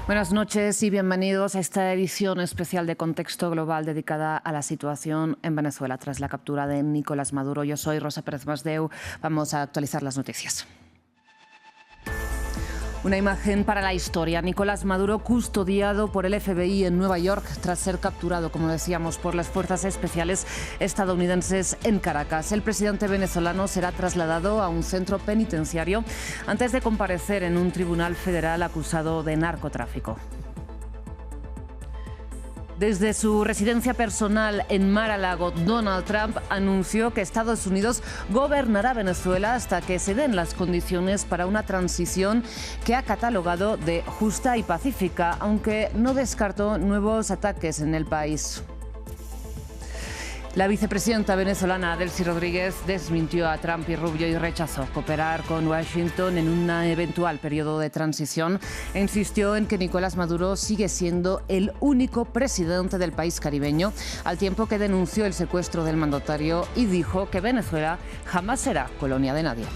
Buenas noches y bienvenidos a esta edición especial de Contexto Global dedicada a la situación en Venezuela tras la captura de Nicolás Maduro. Yo soy Rosa Pérez Masdeu. Vamos a actualizar las noticias. Una imagen para la historia. Nicolás Maduro custodiado por el FBI en Nueva York tras ser capturado, como decíamos, por las fuerzas especiales estadounidenses en Caracas. El presidente venezolano será trasladado a un centro penitenciario antes de comparecer en un tribunal federal acusado de narcotráfico. Desde su residencia personal en Mar-a-Lago, Donald Trump anunció que Estados Unidos gobernará Venezuela hasta que se den las condiciones para una transición que ha catalogado de justa y pacífica, aunque no descartó nuevos ataques en el país. La vicepresidenta venezolana Delcy Rodríguez desmintió a Trump y Rubio y rechazó cooperar con Washington en un eventual periodo de transición e insistió en que Nicolás Maduro sigue siendo el único presidente del país caribeño, al tiempo que denunció el secuestro del mandatario y dijo que Venezuela jamás será colonia de nadie.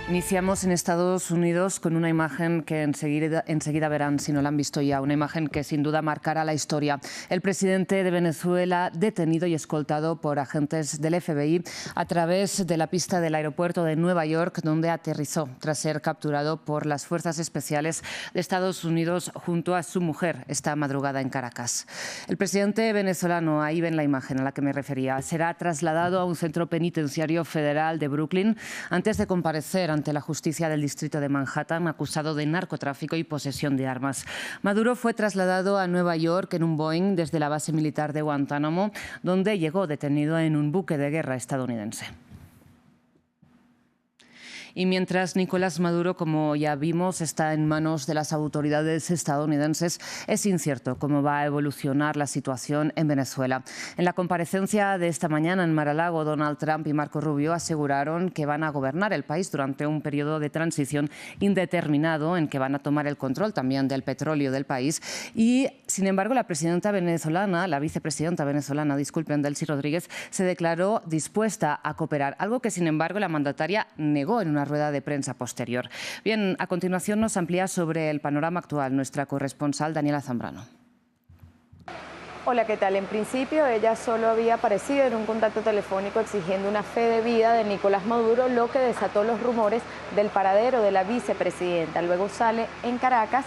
Iniciamos en Estados Unidos con una imagen que enseguida verán, si no la han visto ya, una imagen que sin duda marcará la historia. El presidente de Venezuela detenido y escoltado por agentes del FBI a través de la pista del aeropuerto de Nueva York, donde aterrizó tras ser capturado por las fuerzas especiales de Estados Unidos junto a su mujer esta madrugada en Caracas. El presidente venezolano, ahí ven la imagen a la que me refería, será trasladado a un centro penitenciario federal de Brooklyn antes de comparecer ante la justicia del distrito de Manhattan, acusado de narcotráfico y posesión de armas. Maduro fue trasladado a Nueva York en un Boeing desde la base militar de Guantánamo, donde llegó detenido en un buque de guerra estadounidense. Y mientras Nicolás Maduro, como ya vimos, está en manos de las autoridades estadounidenses, es incierto cómo va a evolucionar la situación en Venezuela. En la comparecencia de esta mañana en Mar-a-Lago, Donald Trump y Marco Rubio aseguraron que van a gobernar el país durante un periodo de transición indeterminado en que van a tomar el control también del petróleo del país. Y, sin embargo, la vicepresidenta venezolana, Delcy Rodríguez, se declaró dispuesta a cooperar, algo que, sin embargo, la mandataria negó en una rueda de prensa posterior. Bien, a continuación nos amplía sobre el panorama actual nuestra corresponsal Daniela Zambrano. Hola, ¿qué tal? En principio ella solo había aparecido en un contacto telefónico exigiendo una fe de vida de Nicolás Maduro, lo que desató los rumores del paradero de la vicepresidenta. Luego sale en Caracas.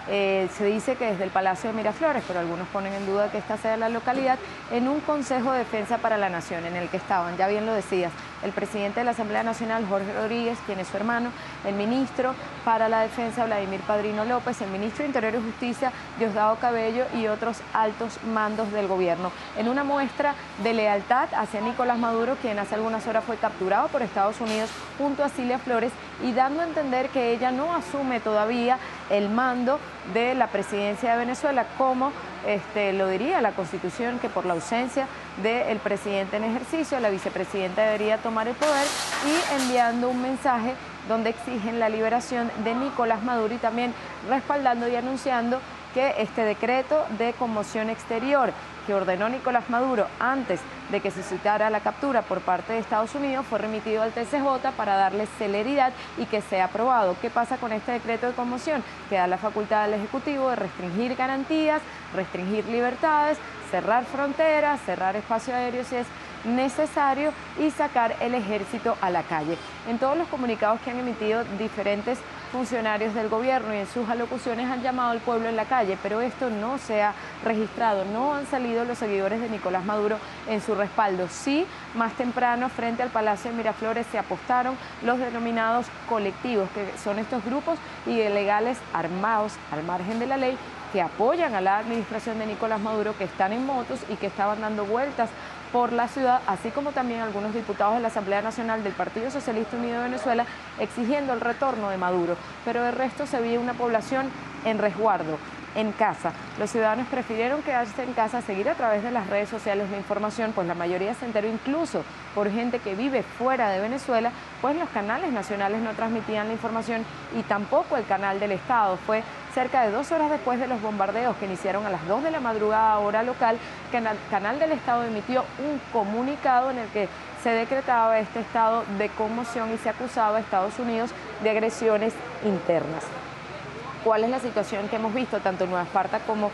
Se dice que desde el Palacio de Miraflores, pero algunos ponen en duda que esta sea la localidad, en un Consejo de Defensa para la Nación, en el que estaban, ya bien lo decías, el presidente de la Asamblea Nacional, Jorge Rodríguez, quien es su hermano, el ministro para la Defensa, Vladimir Padrino López, el ministro de Interior y Justicia, Diosdado Cabello, y otros altos mandos del gobierno, en una muestra de lealtad hacia Nicolás Maduro, quien hace algunas horas fue capturado por Estados Unidos junto a Cilia Flores, y dando a entender que ella no asume todavía el mando de la presidencia de Venezuela, como lo diría la Constitución, que por la ausencia del presidente en ejercicio, la vicepresidenta debería tomar el poder, y enviando un mensaje donde exigen la liberación de Nicolás Maduro y también respaldando y anunciando que este decreto de conmoción exterior que ordenó Nicolás Maduro antes de que se citara la captura por parte de Estados Unidos fue remitido al TCJ para darle celeridad y que sea aprobado. ¿Qué pasa con este decreto de conmoción? Que da la facultad al Ejecutivo de restringir garantías, restringir libertades, cerrar fronteras, cerrar espacio aéreo si es necesario y sacar el ejército a la calle. En todos los comunicados que han emitido diferentes funcionarios del gobierno y en sus alocuciones han llamado al pueblo en la calle, pero esto no se ha registrado, no han salido los seguidores de Nicolás Maduro en su respaldo. Sí, más temprano frente al Palacio de Miraflores se apostaron los denominados colectivos, que son estos grupos ilegales armados al margen de la ley que apoyan a la administración de Nicolás Maduro, que están en motos y que estaban dando vueltas por la ciudad, así como también algunos diputados de la Asamblea Nacional del Partido Socialista Unido de Venezuela exigiendo el retorno de Maduro. Pero de resto se veía una población en resguardo, en casa. Los ciudadanos prefirieron quedarse en casa, seguir a través de las redes sociales la información, pues la mayoría se enteró incluso por gente que vive fuera de Venezuela, pues los canales nacionales no transmitían la información y tampoco el canal del Estado. Fue cerca de 2 horas después de los bombardeos que iniciaron a las 2 de la madrugada hora local, que el Canal del Estado emitió un comunicado en el que se decretaba este estado de conmoción y se acusaba a Estados Unidos de agresiones internas. ¿Cuál es la situación que hemos visto tanto en Nueva Esparta como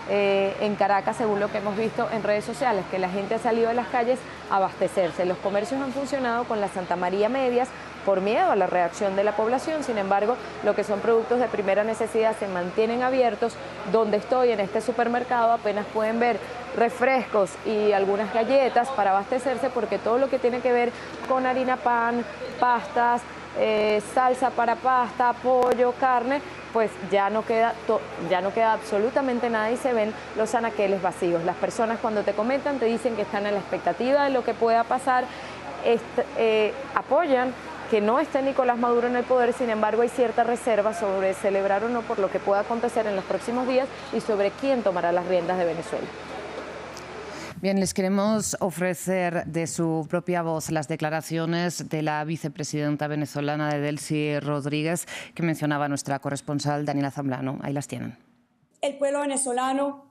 en Caracas, según lo que hemos visto en redes sociales? Que la gente ha salido a las calles a abastecerse. Los comercios han funcionado con la Santa María medias por miedo a la reacción de la población. Sin embargo, lo que son productos de primera necesidad se mantienen abiertos. Donde estoy, en este supermercado, apenas pueden ver refrescos y algunas galletas para abastecerse, porque todo lo que tiene que ver con harina pan, pastas, salsa para pasta, pollo, carne, pues ya no queda absolutamente nada y se ven los anaqueles vacíos. Las personas, cuando te comentan, te dicen que están a la expectativa de lo que pueda pasar, apoyan que no esté Nicolás Maduro en el poder. Sin embargo, hay cierta reserva sobre celebrar o no por lo que pueda acontecer en los próximos días y sobre quién tomará las riendas de Venezuela. Bien, les queremos ofrecer de su propia voz las declaraciones de la vicepresidenta venezolana, de Delcy Rodríguez, que mencionaba nuestra corresponsal Daniela Zambrano. Ahí las tienen. El pueblo venezolano,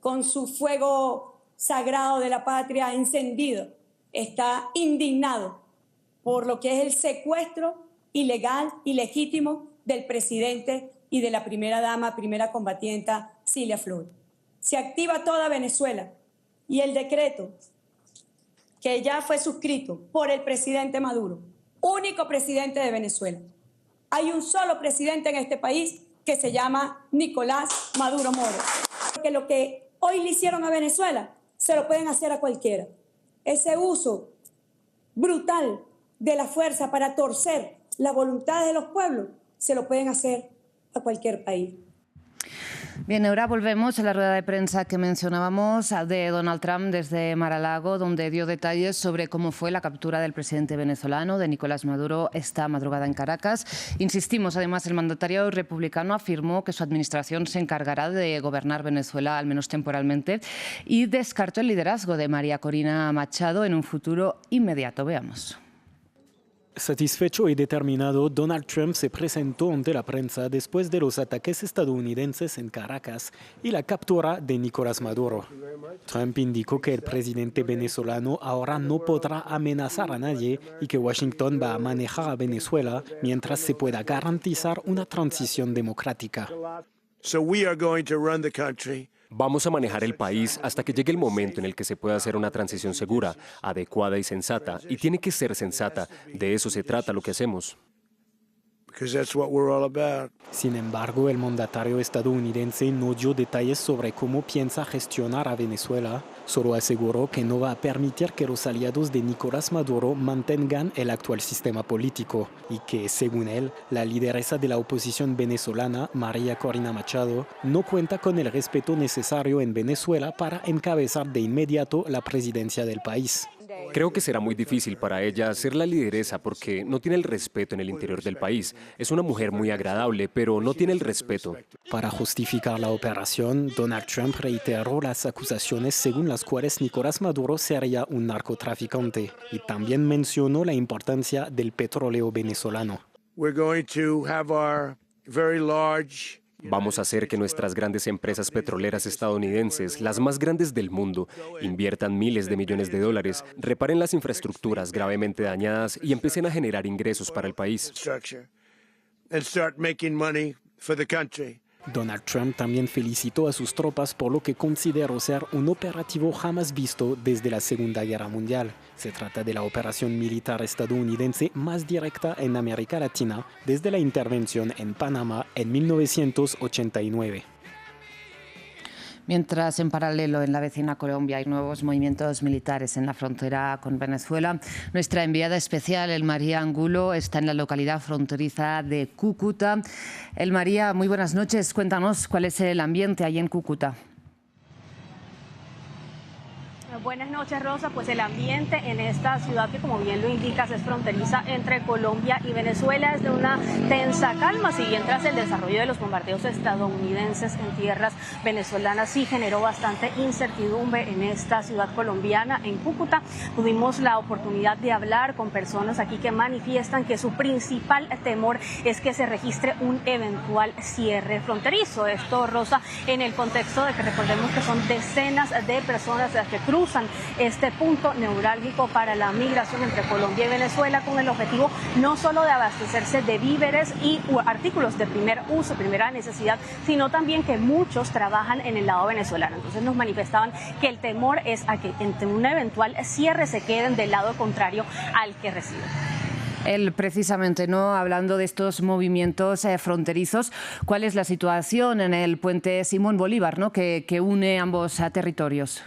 con su fuego sagrado de la patria encendido, está indignado por lo que es el secuestro ilegal, ilegítimo del presidente y de la primera dama, primera combatienta, Cilia Flores. Se activa toda Venezuela y el decreto que ya fue suscrito por el presidente Maduro, único presidente de Venezuela. Hay un solo presidente en este país que se llama Nicolás Maduro Moro. Porque lo que hoy le hicieron a Venezuela se lo pueden hacer a cualquiera. Ese uso brutal de la fuerza para torcer la voluntad de los pueblos se lo pueden hacer a cualquier país. Bien, ahora volvemos a la rueda de prensa que mencionábamos de Donald Trump desde Mar-a-Lago, donde dio detalles sobre cómo fue la captura del presidente venezolano, de Nicolás Maduro, esta madrugada en Caracas. Insistimos, además, el mandatario republicano afirmó que su administración se encargará de gobernar Venezuela, al menos temporalmente, y descartó el liderazgo de María Corina Machado en un futuro inmediato. Veamos. Satisfecho y determinado, Donald Trump se presentó ante la prensa después de los ataques estadounidenses en Caracas y la captura de Nicolás Maduro. Trump indicó que el presidente venezolano ahora no podrá amenazar a nadie y que Washington va a manejar a Venezuela mientras se pueda garantizar una transición democrática. Vamos a manejar el país hasta que llegue el momento en el que se pueda hacer una transición segura, adecuada y sensata. Y tiene que ser sensata. De eso se trata lo que hacemos. Sin embargo, el mandatario estadounidense no dio detalles sobre cómo piensa gestionar a Venezuela. Solo aseguró que no va a permitir que los aliados de Nicolás Maduro mantengan el actual sistema político y que, según él, la lideresa de la oposición venezolana, María Corina Machado, no cuenta con el respeto necesario en Venezuela para encabezar de inmediato la presidencia del país. Creo que será muy difícil para ella ser la lideresa porque no tiene el respeto en el interior del país. Es una mujer muy agradable, pero no tiene el respeto. Para justificar la operación, Donald Trump reiteró las acusaciones según las cuales Nicolás Maduro sería un narcotraficante y también mencionó la importancia del petróleo venezolano. Vamos a hacer que nuestras grandes empresas petroleras estadounidenses, las más grandes del mundo, inviertan miles de millones de dólares, reparen las infraestructuras gravemente dañadas y empiecen a generar ingresos para el país. Donald Trump también felicitó a sus tropas por lo que consideró ser un operativo jamás visto desde la Segunda Guerra Mundial. Se trata de la operación militar estadounidense más directa en América Latina desde la intervención en Panamá en 1989. Mientras, en paralelo, en la vecina Colombia hay nuevos movimientos militares en la frontera con Venezuela, nuestra enviada especial, El María Angulo, está en la localidad fronteriza de Cúcuta. El María, muy buenas noches. Cuéntanos cuál es el ambiente ahí en Cúcuta. Buenas noches, Rosa. Pues el ambiente en esta ciudad, que como bien lo indicas, es fronteriza entre Colombia y Venezuela, es de una tensa calma. Si bien tras el desarrollo de los bombardeos estadounidenses en tierras venezolanas sí generó bastante incertidumbre en esta ciudad colombiana, en Cúcuta, tuvimos la oportunidad de hablar con personas aquí que manifiestan que su principal temor es que se registre un eventual cierre fronterizo. Esto, Rosa, en el contexto de que recordemos que son decenas de personas las que cruzan este punto neurálgico para la migración entre Colombia y Venezuela, con el objetivo no solo de abastecerse de víveres y artículos de primer uso, primera necesidad, sino también que muchos trabajan en el lado venezolano. Entonces nos manifestaban que el temor es a que entre un eventual cierre se queden del lado contrario al que reciben. Él precisamente, ¿no? Hablando de estos movimientos fronterizos, ¿cuál es la situación en el puente Simón Bolívar, ¿no? que une ambos territorios?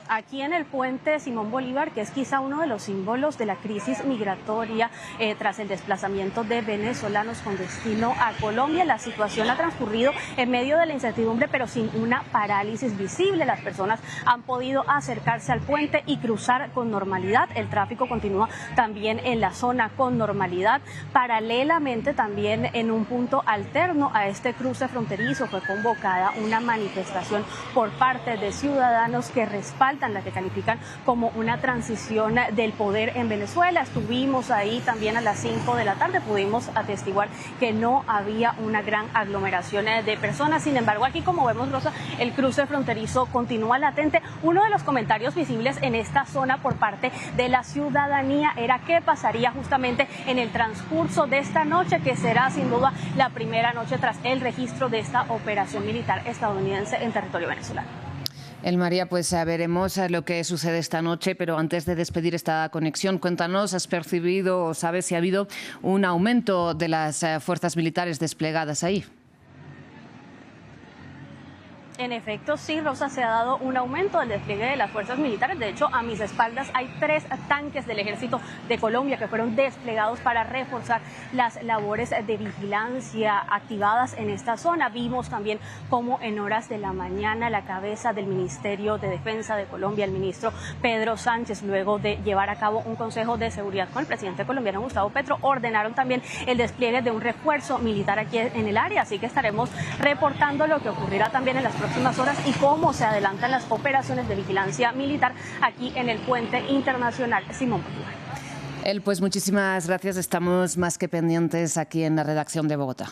Aquí en el puente Simón Bolívar, que es quizá uno de los símbolos de la crisis migratoria tras el desplazamiento de venezolanos con destino a Colombia, la situación ha transcurrido en medio de la incertidumbre, pero sin una parálisis visible. Las personas han podido acercarse al puente y cruzar con normalidad. El tráfico continúa también en la zona con normalidad. Paralelamente, también en un punto alterno a este cruce fronterizo fue convocada una manifestación por parte de ciudadanos que respaldan la que califican como una transición del poder en Venezuela. Estuvimos ahí también a las 5 de la tarde, pudimos atestiguar que no había una gran aglomeración de personas. Sin embargo, aquí, como vemos, Rosa, el cruce fronterizo continúa latente. Uno de los comentarios visibles en esta zona por parte de la ciudadanía era qué pasaría justamente en el transcurso de esta noche, que será sin duda la primera noche tras el registro de esta operación militar estadounidense en territorio venezolano. María, pues veremos lo que sucede esta noche, pero antes de despedir esta conexión, cuéntanos, ¿has percibido o sabes si ha habido un aumento de las fuerzas militares desplegadas ahí? En efecto, sí, Rosa, se ha dado un aumento del despliegue de las fuerzas militares. De hecho, a mis espaldas hay 3 tanques del Ejército de Colombia que fueron desplegados para reforzar las labores de vigilancia activadas en esta zona. Vimos también cómo en horas de la mañana la cabeza del Ministerio de Defensa de Colombia, el ministro Pedro Sánchez, luego de llevar a cabo un consejo de seguridad con el presidente colombiano Gustavo Petro, ordenaron también el despliegue de un refuerzo militar aquí en el área. Así que estaremos reportando lo que ocurrirá también en las próximas horas y cómo se adelantan las operaciones de vigilancia militar aquí en el puente internacional Simón Bolívar. Pues muchísimas gracias. Estamos más que pendientes aquí en la redacción de Bogotá.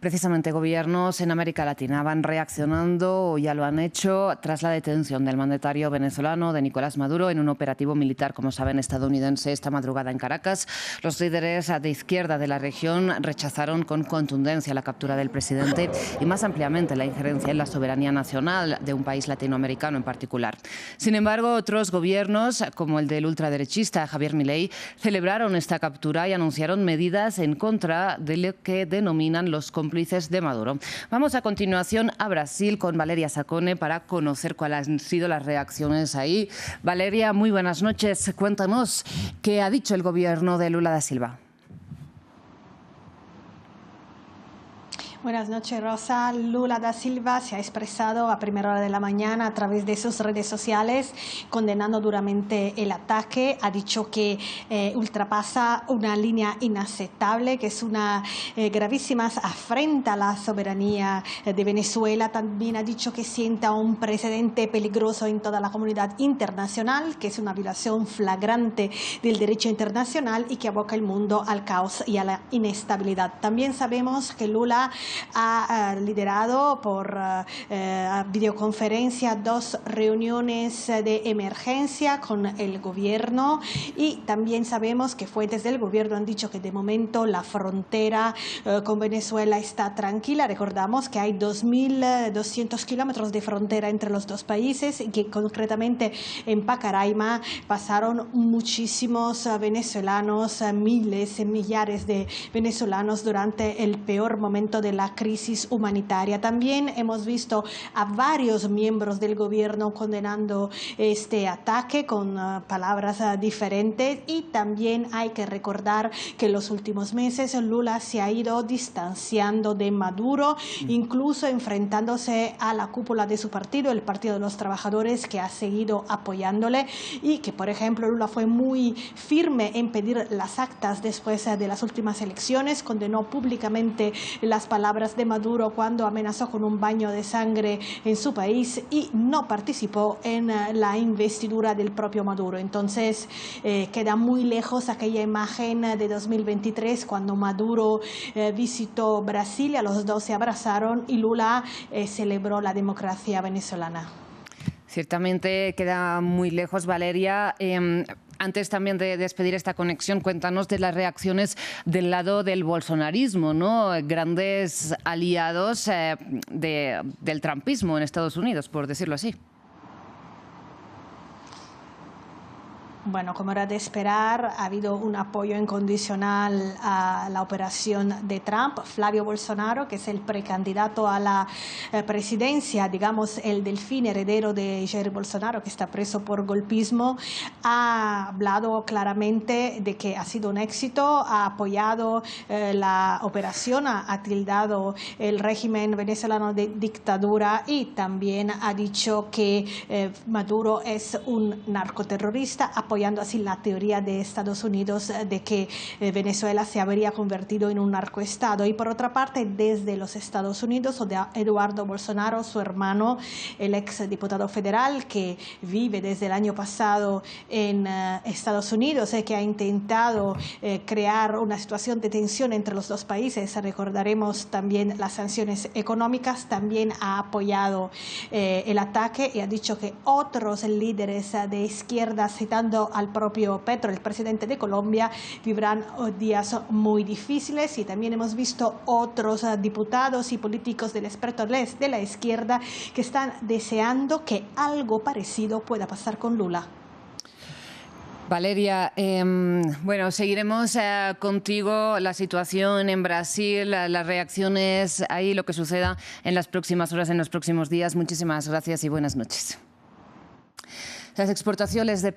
Precisamente gobiernos en América Latina van reaccionando, o ya lo han hecho, tras la detención del mandatario venezolano de Nicolás Maduro en un operativo militar, como saben, estadounidense esta madrugada en Caracas. Los líderes de izquierda de la región rechazaron con contundencia la captura del presidente y más ampliamente la injerencia en la soberanía nacional de un país latinoamericano en particular. Sin embargo, otros gobiernos, como el del ultraderechista Javier Milei, celebraron esta captura y anunciaron medidas en contra de lo que denominan los cómplices de Maduro. Vamos a continuación a Brasil con Valeria Sacone para conocer cuáles han sido las reacciones ahí. Valeria, muy buenas noches. Cuéntanos qué ha dicho el gobierno de Lula da Silva. Buenas noches, Rosa. Lula da Silva se ha expresado a primera hora de la mañana a través de sus redes sociales, condenando duramente el ataque. Ha dicho que ultrapasa una línea inaceptable, que es una gravísima afrenta a la soberanía de Venezuela. También ha dicho que sienta un precedente peligroso en toda la comunidad internacional, que es una violación flagrante del derecho internacional y que aboca el mundo al caos y a la inestabilidad. También sabemos que Lula ha liderado por videoconferencia 2 reuniones de emergencia con el gobierno, y también sabemos que fuentes del gobierno han dicho que de momento la frontera con Venezuela está tranquila. Recordamos que hay 2.200 kilómetros de frontera entre los dos países y que concretamente en Pacaraima pasaron muchísimos venezolanos, miles, millares de venezolanos durante el peor momento de la crisis humanitaria. También hemos visto a varios miembros del gobierno condenando este ataque con palabras diferentes, y también hay que recordar que en los últimos meses Lula se ha ido distanciando de Maduro, incluso enfrentándose a la cúpula de su partido, el Partido de los Trabajadores, que ha seguido apoyándole, y que, por ejemplo, Lula fue muy firme en pedir las actas después de las últimas elecciones, condenó públicamente las palabras de Maduro cuando amenazó con un baño de sangre en su país y no participó en la investidura del propio Maduro. Entonces queda muy lejos aquella imagen de 2023 cuando Maduro visitó Brasilia, los dos se abrazaron y Lula celebró la democracia venezolana. Ciertamente queda muy lejos, Valeria. Antes también de despedir esta conexión, cuéntanos de las reacciones del lado del bolsonarismo, ¿no? Grandes aliados del trumpismo en Estados Unidos, por decirlo así. Bueno, como era de esperar, ha habido un apoyo incondicional a la operación de Trump. Flavio Bolsonaro, que es el precandidato a la presidencia, digamos el delfín heredero de Jair Bolsonaro, que está preso por golpismo, ha hablado claramente de que ha sido un éxito, ha apoyado la operación, ha tildado el régimen venezolano de dictadura y también ha dicho que Maduro es un narcoterrorista, apoyando así la teoría de Estados Unidos de que Venezuela se habría convertido en un narcoestado. Y por otra parte, desde los Estados Unidos, Eduardo Bolsonaro, su hermano, el ex diputado federal que vive desde el año pasado en Estados Unidos, que ha intentado crear una situación de tensión entre los dos países. Recordaremos también las sanciones económicas, también ha apoyado el ataque y ha dicho que otros líderes de izquierda, citando al propio Petro, el presidente de Colombia, vivirán días muy difíciles. Y también hemos visto otros diputados y políticos del espectro de la izquierda que están deseando que algo parecido pueda pasar con Lula. Valeria, bueno, seguiremos contigo la situación en Brasil, las reacciones ahí, lo que suceda en las próximas horas, en los próximos días. Muchísimas gracias y buenas noches. Las exportaciones de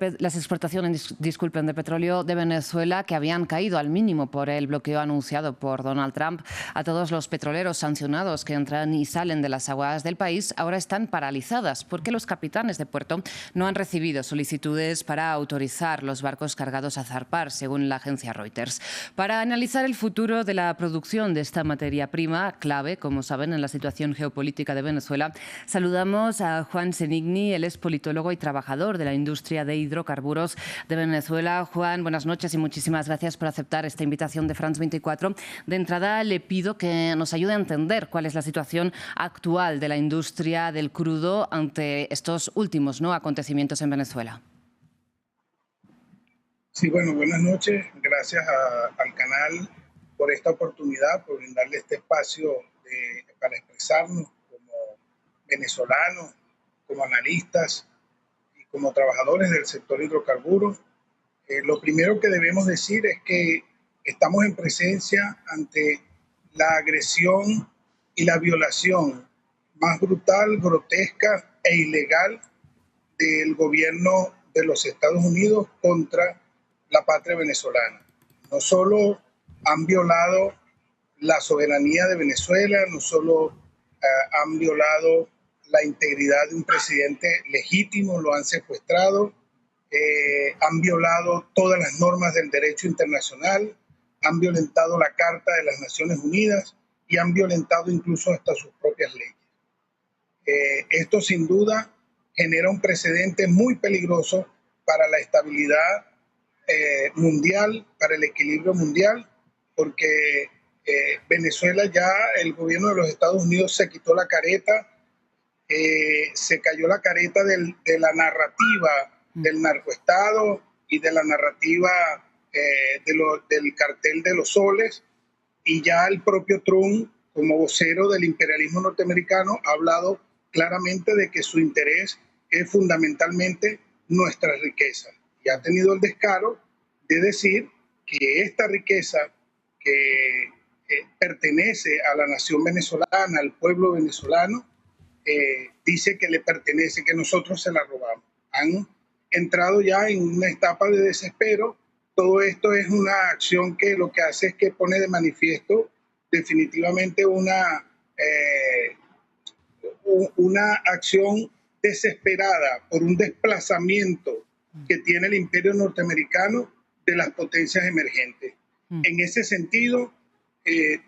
petróleo de Venezuela, que habían caído al mínimo por el bloqueo anunciado por Donald Trump a todos los petroleros sancionados que entran y salen de las aguas del país, ahora están paralizadas porque los capitanes de puerto no han recibido solicitudes para autorizar los barcos cargados a zarpar, según la agencia Reuters. Para analizar el futuro de la producción de esta materia prima, clave, como saben, en la situación geopolítica de Venezuela, saludamos a Juan Senigni. Él es politólogo y trabajador de la industria de hidrocarburos de Venezuela. Juan, buenas noches y muchísimas gracias por aceptar esta invitación de France 24. De entrada, le pido que nos ayude a entender cuál es la situación actual de la industria del crudo ante estos últimos acontecimientos en Venezuela. Sí, bueno, buenas noches. Gracias al canal por esta oportunidad, por brindarle este espacio para expresarnos como venezolanos, como analistas, como trabajadores del sector hidrocarburos. Lo primero que debemos decir es que estamos en presencia ante la agresión y la violación más brutal, grotesca e ilegal del gobierno de los Estados Unidos contra la patria venezolana. No solo han violado la soberanía de Venezuela, no solo han violado la integridad de un presidente legítimo, lo han secuestrado, han violado todas las normas del derecho internacional, han violentado la Carta de las Naciones Unidas y han violentado incluso hasta sus propias leyes. Esto sin duda genera un precedente muy peligroso para la estabilidad mundial, para el equilibrio mundial, porque Venezuela ya, el gobierno de los Estados Unidos se quitó la careta, se cayó la careta de la narrativa del narcoestado y de la narrativa del cartel de los soles, y ya el propio Trump, como vocero del imperialismo norteamericano, ha hablado claramente de que su interés es fundamentalmente nuestra riqueza, y ha tenido el descaro de decir que esta riqueza que pertenece a la nación venezolana, al pueblo venezolano, dice que le pertenece, que nosotros se la robamos. Han entrado ya en una etapa de desespero. Todo esto es una acción que lo que hace es que pone de manifiesto definitivamente una acción desesperada por un desplazamiento que tiene el imperio norteamericano de las potencias emergentes. En ese sentido,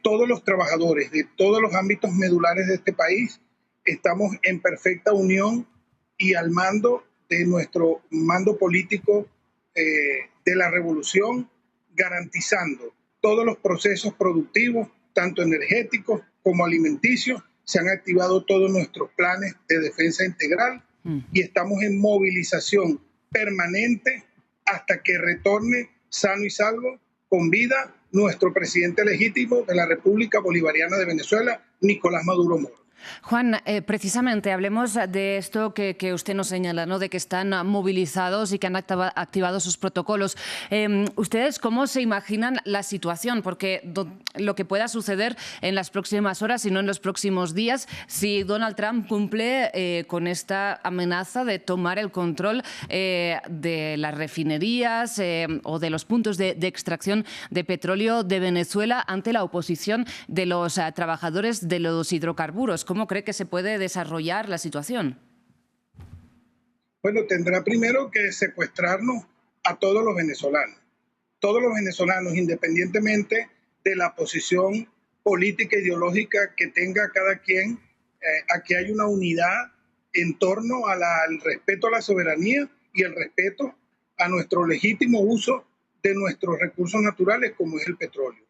todos los trabajadores de todos los ámbitos medulares de este país estamos en perfecta unión y al mando de nuestro mando político de la revolución, garantizando todos los procesos productivos, tanto energéticos como alimenticios. Se han activado todos nuestros planes de defensa integral y estamos en movilización permanente hasta que retorne sano y salvo, con vida, nuestro presidente legítimo de la República Bolivariana de Venezuela, Nicolás Maduro Moro. Juan, precisamente hablemos de esto que usted nos señala, ¿no? De que están movilizados y que han activado sus protocolos. ¿Ustedes cómo se imaginan la situación? Porque lo que pueda suceder en las próximas horas y no en los próximos días, si Donald Trump cumple con esta amenaza de tomar el control de las refinerías o de los puntos de extracción de petróleo de Venezuela ante la oposición de los trabajadores de los hidrocarburos. ¿Cómo cree que se puede desarrollar la situación? Bueno, tendrá primero que secuestrarnos a todos los venezolanos. Todos los venezolanos, independientemente de la posición política e ideológica que tenga cada quien, aquí hay una unidad en torno al respeto a la soberanía y el respeto a nuestro legítimo uso de nuestros recursos naturales, como es el petróleo.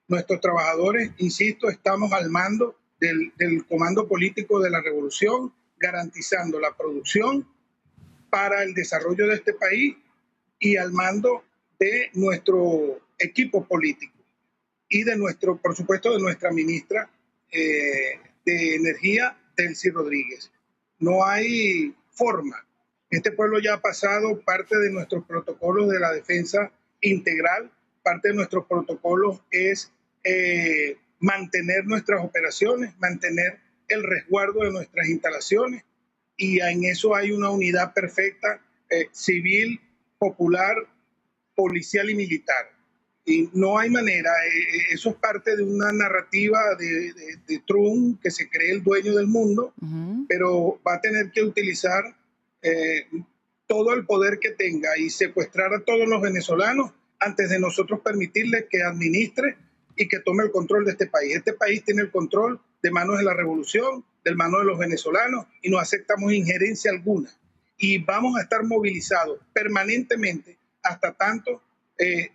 Nuestros trabajadores, insisto, estamos al mando del comando político de la revolución, garantizando la producción para el desarrollo de este país y al mando de nuestro equipo político y de nuestro, por supuesto, de nuestra ministra de Energía, Delcy Rodríguez. No hay forma. Este pueblo ya ha pasado parte de nuestros protocolos de la defensa integral. Parte de nuestros protocolos es mantener nuestras operaciones, mantener el resguardo de nuestras instalaciones, y en eso hay una unidad perfecta, civil, popular, policial y militar. Y no hay manera, eso es parte de una narrativa de Trump, que se cree el dueño del mundo, pero va a tener que utilizar todo el poder que tenga y secuestrar a todos los venezolanos antes de nosotros permitirle que administre y que tome el control de este país. Este país tiene el control de manos de la revolución, de manos de los venezolanos, y no aceptamos injerencia alguna. Y vamos a estar movilizados permanentemente hasta tanto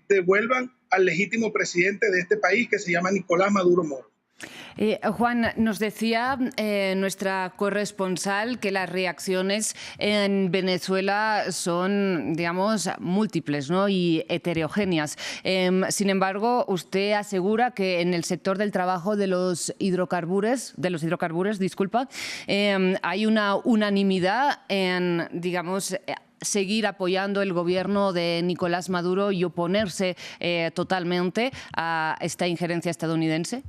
devuelvan al legítimo presidente de este país, que se llama Nicolás Maduro Moro. Juan, nos decía nuestra corresponsal que las reacciones en Venezuela son, digamos, múltiples, ¿no? Y heterogéneas. Sin embargo, usted asegura que en el sector del trabajo de los hidrocarburos, hay una unanimidad en, digamos, seguir apoyando el gobierno de Nicolás Maduro y oponerse totalmente a esta injerencia estadounidense.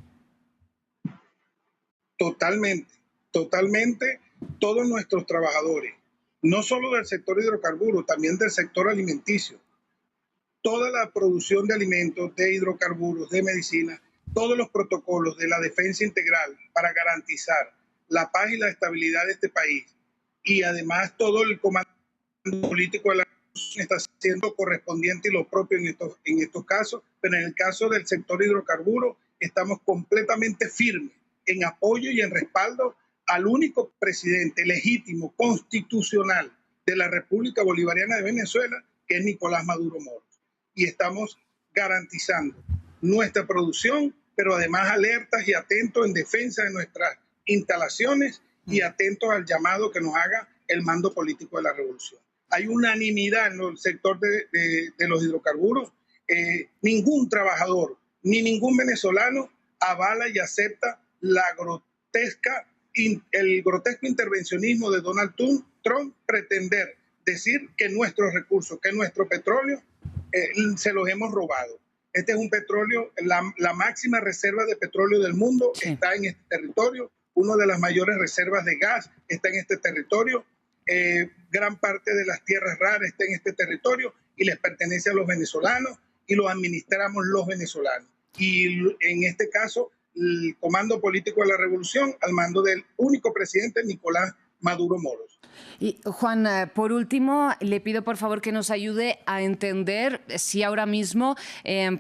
Totalmente, totalmente. Todos nuestros trabajadores, no solo del sector hidrocarburo, también del sector alimenticio, toda la producción de alimentos, de hidrocarburos, de medicina, todos los protocolos de la defensa integral para garantizar la paz y la estabilidad de este país, y además todo el comando político de la revolución está siendo correspondiente y lo propio en estos casos, pero en el caso del sector hidrocarburo estamos completamente firmes en apoyo y en respaldo al único presidente legítimo, constitucional de la República Bolivariana de Venezuela, que es Nicolás Maduro Moro. Y estamos garantizando nuestra producción, pero además alertas y atentos en defensa de nuestras instalaciones y atentos al llamado que nos haga el mando político de la revolución. Hay unanimidad en el sector de los hidrocarburos. Ningún trabajador ni ningún venezolano avala y acepta el grotesco intervencionismo de Donald Trump, pretender decir que nuestros recursos, que nuestro petróleo, se los hemos robado. Este es un petróleo, la máxima reserva de petróleo del mundo está en este territorio. Una de las mayores reservas de gas está en este territorio. Gran parte de las tierras raras está en este territorio y les pertenece a los venezolanos y lo administramos los venezolanos. Y en este caso, el Comando Político de la Revolución al mando del único presidente Nicolás Maduro Moros. Y Juan, por último, le pido por favor que nos ayude a entender si ahora mismo,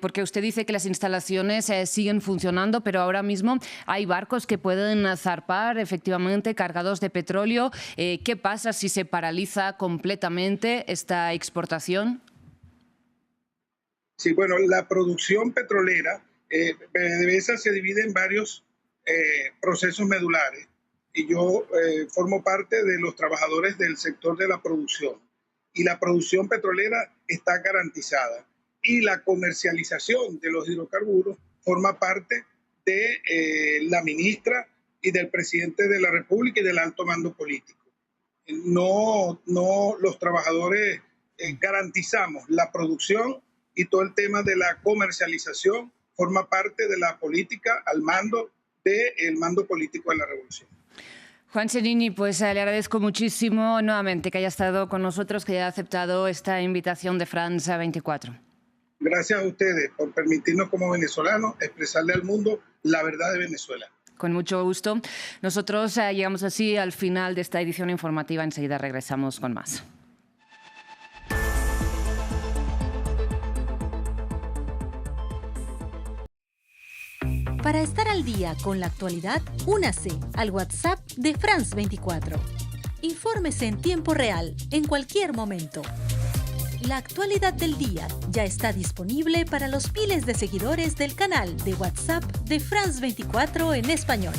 porque usted dice que las instalaciones siguen funcionando, pero ahora mismo hay barcos que pueden zarpar efectivamente cargados de petróleo. ¿Qué pasa si se paraliza completamente esta exportación? Sí, bueno, la producción petrolera PDVSA se divide en varios procesos medulares. Y yo formo parte de los trabajadores del sector de la producción. Y la producción petrolera está garantizada. Y la comercialización de los hidrocarburos forma parte de la ministra y del presidente de la República y del alto mando político. No los trabajadores garantizamos la producción y todo el tema de la comercialización forma parte de la política al mando del mando político de la revolución. Juan Chenini, pues le agradezco muchísimo nuevamente que haya estado con nosotros, que haya aceptado esta invitación de France 24. Gracias a ustedes por permitirnos como venezolanos expresarle al mundo la verdad de Venezuela. Con mucho gusto. Nosotros llegamos así al final de esta edición informativa. Enseguida regresamos con más. Para estar al día con la actualidad, únase al WhatsApp de France 24. Infórmese en tiempo real, en cualquier momento. La actualidad del día ya está disponible para los miles de seguidores del canal de WhatsApp de France 24 en español.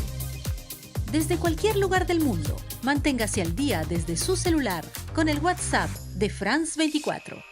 Desde cualquier lugar del mundo, manténgase al día desde su celular con el WhatsApp de France 24.